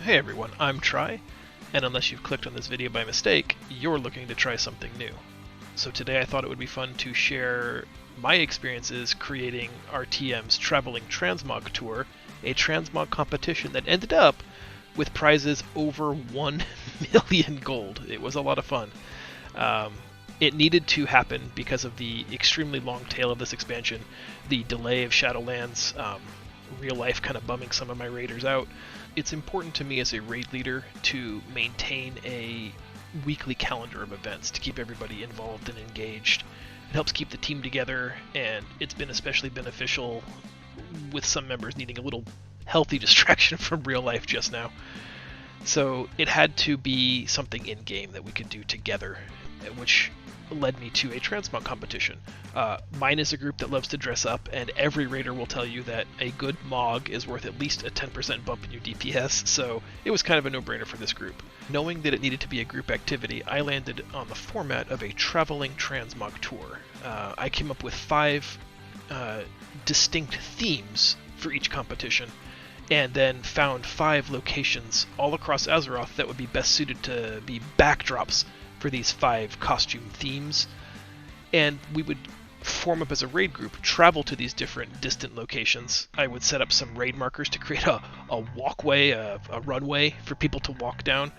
Hey everyone, I'm Try, and unless you've clicked on this video by mistake, you're looking to try something new. So today I thought it would be fun to share my experiences creating RTM's Traveling Transmog Tour, a Transmog competition that ended up with prizes over 1 million gold. It was a lot of fun. It needed to happen because of the extremely long tail of this expansion, the delay of Shadowlands, real life kind of bumming some of my raiders out. It's important to me as a raid leader to maintain a weekly calendar of events to keep everybody involved and engaged. It helps keep the team together, and it's been especially beneficial with some members needing a little healthy distraction from real life just now. So it had to be something in-game that we could do together, which led me to a Transmog competition. Mine is a group that loves to dress up, and every raider will tell you that a good Mog is worth at least a 10% bump in your DPS, so it was kind of a no-brainer for this group. Knowing that it needed to be a group activity, I landed on the format of a Traveling Transmog Tour. I came up with 5 distinct themes for each competition, and then found 5 locations all across Azeroth that would be best suited to be backdrops for these 5 costume themes. And we would form up as a raid group, travel to these different distant locations. I would set up some raid markers to create a walkway, a runway for people to walk down.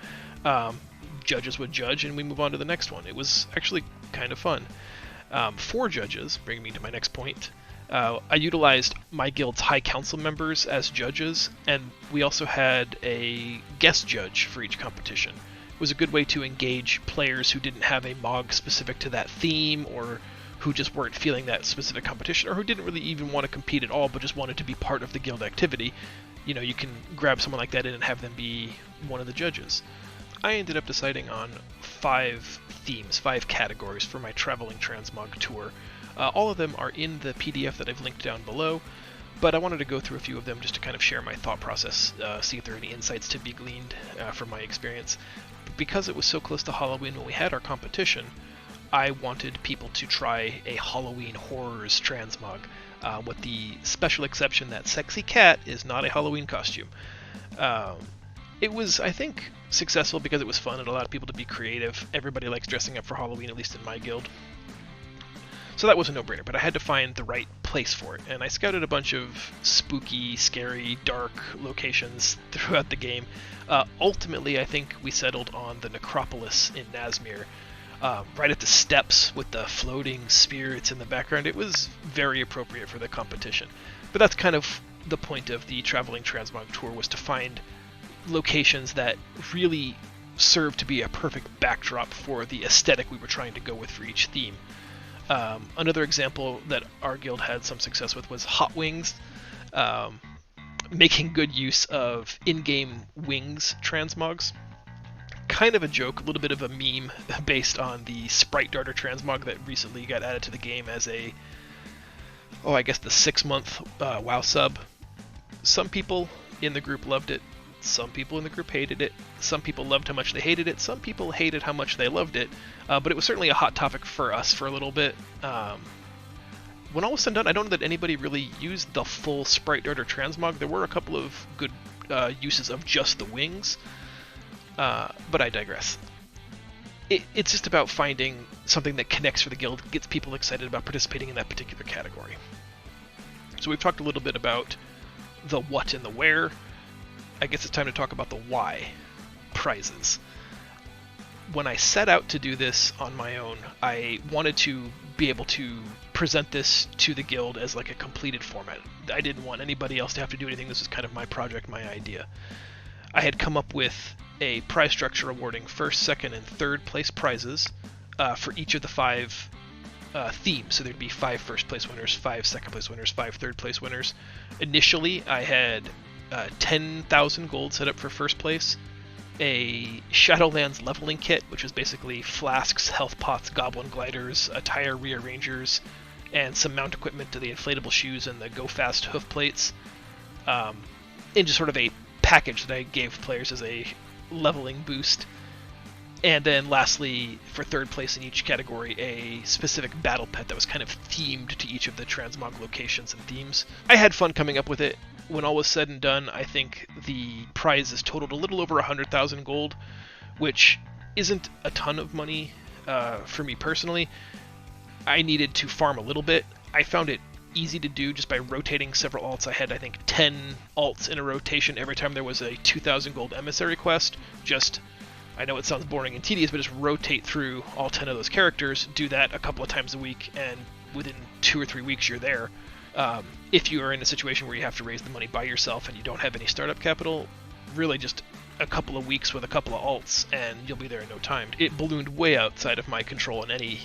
Judges would judge, and we move on to the next one. It was actually kind of fun. 4 judges, bringing me to my next point. I utilized my guild's High Council members as judges, and we also had a guest judge for each competition. It was a good way to engage players who didn't have a Mog specific to that theme, or who just weren't feeling that specific competition, or who didn't really even want to compete at all but just wanted to be part of the guild activity. You know, you can grab someone like that in and have them be one of the judges. I ended up deciding on 5 themes, 5 categories for my Traveling Transmog Tour. All of them are in the PDF that I've linked down below, but I wanted to go through a few of them just to kind of share my thought process, see if there are any insights to be gleaned from my experience. But because it was so close to Halloween when we had our competition, I wanted people to try a Halloween Horrors Transmog, with the special exception that Sexy Cat is not a Halloween costume. It was, I think, successful because it was fun. It allowed people to be creative. Everybody likes dressing up for Halloween, at least in my guild. So that was a no-brainer, but I had to find the right place for it, and I scouted a bunch of spooky, scary, dark locations throughout the game. Ultimately, I think we settled on the Necropolis in Nazmir, right at the steps with the floating spirits in the background. It was very appropriate for the competition. But that's kind of the point of the Traveling Transmog Tour, was to find locations that really served to be a perfect backdrop for the aesthetic we were trying to go with for each theme. Another example that our guild had some success with was Hot Wings, making good use of in-game wings transmogs. Kind of a joke, a little bit of a meme based on the Sprite Darter transmog that recently got added to the game as a, I guess the 6-month WoW sub. Some people in the group loved it. Some people in the group hated it. Some people loved how much they hated it. Some people hated how much they loved it. But it was certainly a hot topic for us for a little bit. When all was said and done, I don't know that anybody really used the full Sprite Darter transmog. There were a couple of good uses of just the wings. But I digress. It's just about finding something that connects for the guild, gets people excited about participating in that particular category. So we've talked a little bit about the what and the where. I guess it's time to talk about the why. Prizes. When I set out to do this on my own, I wanted to be able to present this to the guild as like a completed format. I didn't want anybody else to have to do anything. This was kind of my project, my idea. I had come up with a prize structure awarding 1st, 2nd, and 3rd place prizes for each of the 5 themes. So there'd be 5 1st place winners, 5 2nd place winners, 5 3rd place winners. Initially, I had 10,000 gold set up for 1st place, a Shadowlands leveling kit, which was basically flasks, health pots, goblin gliders, attire rearrangers, and some mount equipment to the inflatable shoes and the go fast hoof plates, in just sort of a package that I gave players as a leveling boost. And then lastly, for 3rd place in each category, a specific battle pet that was kind of themed to each of the transmog locations and themes. I had fun coming up with it. when all was said and done, I think the prizes totaled a little over 100,000 gold, which isn't a ton of money for me personally. I needed to farm a little bit. I found it easy to do just by rotating several alts. I had, I think, 10 alts in a rotation every time there was a 2,000 gold emissary quest. Just, I know it sounds boring and tedious, but just rotate through all 10 of those characters, do that a couple of times a week, and within 2 or 3 weeks you're there. If you are in a situation where you have to raise the money by yourself and you don't have any startup capital, really just a couple of weeks with a couple of alts and you'll be there in no time. It ballooned way outside of my control and any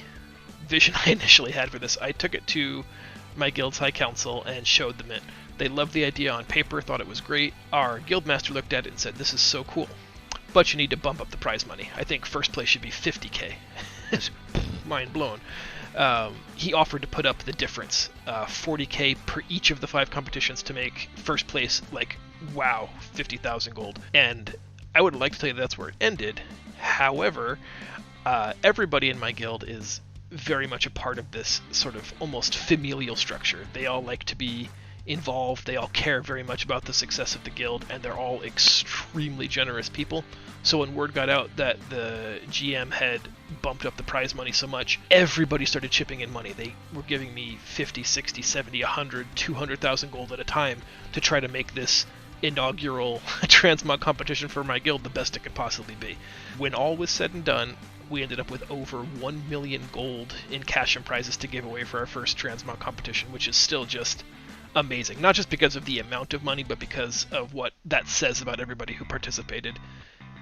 vision I initially had for this. I took it to my guild's high council and showed them it. They loved the idea on paper, thought it was great. Our guildmaster looked at it and said, "This is so cool, but you need to bump up the prize money. I think first place should be 50k." Mind blown. He offered to put up the difference, 40k per each of the 5 competitions to make first place like, wow, 50,000 gold. And I would like to tell you that's where it ended. However, everybody in my guild is very much a part of this sort of almost familial structure. They all like to be involved, they all care very much about the success of the guild, and they're all extremely generous people. So when word got out that the GM had bumped up the prize money so much, everybody started chipping in money. They were giving me 50, 60, 70, 100, 200,000 gold at a time to try to make this inaugural Transmog competition for my guild the best it could possibly be. When all was said and done, we ended up with over 1 million gold in cash and prizes to give away for our first Transmog competition, which is still just amazing. Not just because of the amount of money, but because of what that says about everybody who participated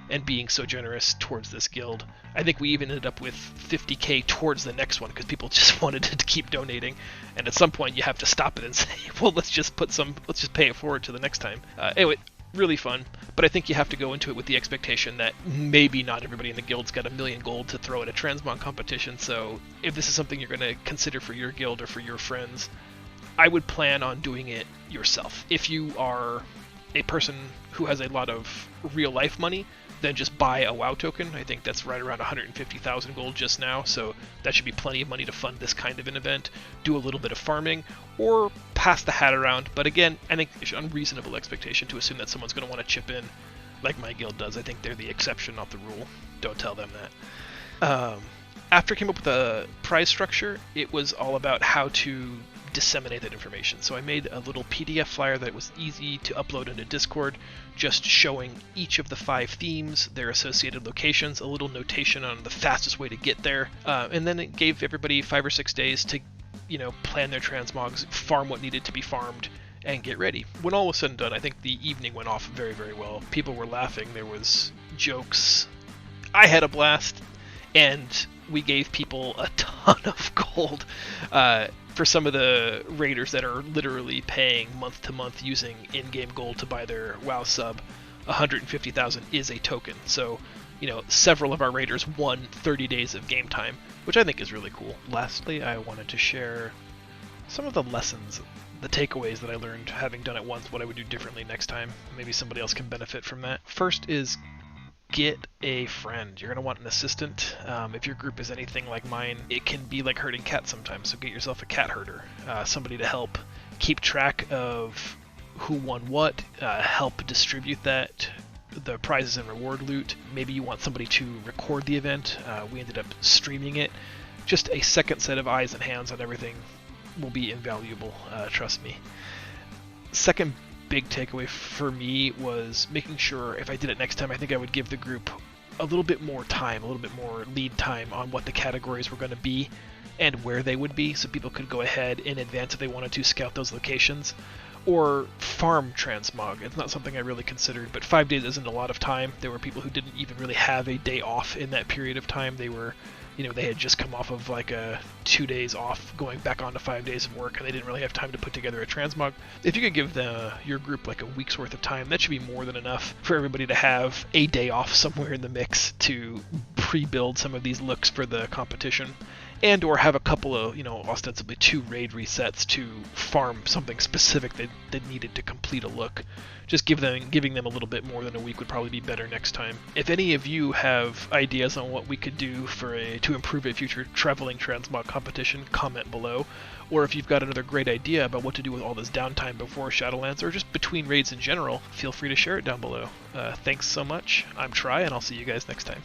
and being so generous towards this guild. I think we even ended up with 50k towards the next one because people just wanted to keep donating, and at some point you have to stop it and say, well, let's just pay it forward to the next time. Anyway, really fun, but I think you have to go into it with the expectation that maybe not everybody in the guild's got 1 million gold to throw at a Transmog competition, so if this is something you're going to consider for your guild or for your friends, I would plan on doing it yourself. If you are a person who has a lot of real life money, then just buy a WoW token. I think that's right around 150,000 gold just now, so that should be plenty of money to fund this kind of an event. Do a little bit of farming, or pass the hat around, but again, I think it's an unreasonable expectation to assume that someone's going to want to chip in like my guild does. I think they're the exception, not the rule. Don't tell them that. After I came up with a prize structure, it was all about how to disseminate that information. So I made a little PDF flyer that was easy to upload into Discord, just showing each of the 5 themes, their associated locations, a little notation on the fastest way to get there, and then it gave everybody 5 or 6 days to, plan their transmogs, farm what needed to be farmed, and get ready. When all was said and done, I think the evening went off very, very well. People were laughing, there was jokes. I had a blast, and we gave people a ton of gold. For some of the raiders that are literally paying month to month using in-game gold to buy their WoW sub, 150,000 is a token. So, several of our raiders won 30 days of game time, which I think is really cool. Lastly, I wanted to share some of the lessons, the takeaways that I learned having done it once, what I would do differently next time. Maybe somebody else can benefit from that. First is get a friend. You're going to want an assistant. If your group is anything like mine, it can be like herding cats sometimes, so get yourself a cat herder, somebody to help keep track of who won what, help distribute the prizes and reward loot. Maybe you want somebody to record the event. We ended up streaming it. Just a second set of eyes and hands on everything will be invaluable, trust me. Second big takeaway for me was making sure if I did it next time, I think I would give the group a little bit more time, a little bit more lead time on what the categories were going to be and where they would be, so people could go ahead in advance if they wanted to scout those locations, or farm transmog. It's not something I really considered, but 5 days isn't a lot of time. There were people who didn't even really have a day off in that period of time. They were, they had just come off of like a 2 days off, going back on to 5 days of work, and they didn't really have time to put together a transmog. If you could give your group like a week's worth of time, that should be more than enough for everybody to have a day off somewhere in the mix to pre-build some of these looks for the competition. and or have a couple of, ostensibly 2 raid resets to farm something specific that needed to complete a look. Just giving them a little bit more than a week would probably be better next time. If any of you have ideas on what we could do to improve a future traveling transmog competition, comment below. Or if you've got another great idea about what to do with all this downtime before Shadowlands, or just between raids in general, feel free to share it down below. Thanks so much. I'm Try, and I'll see you guys next time.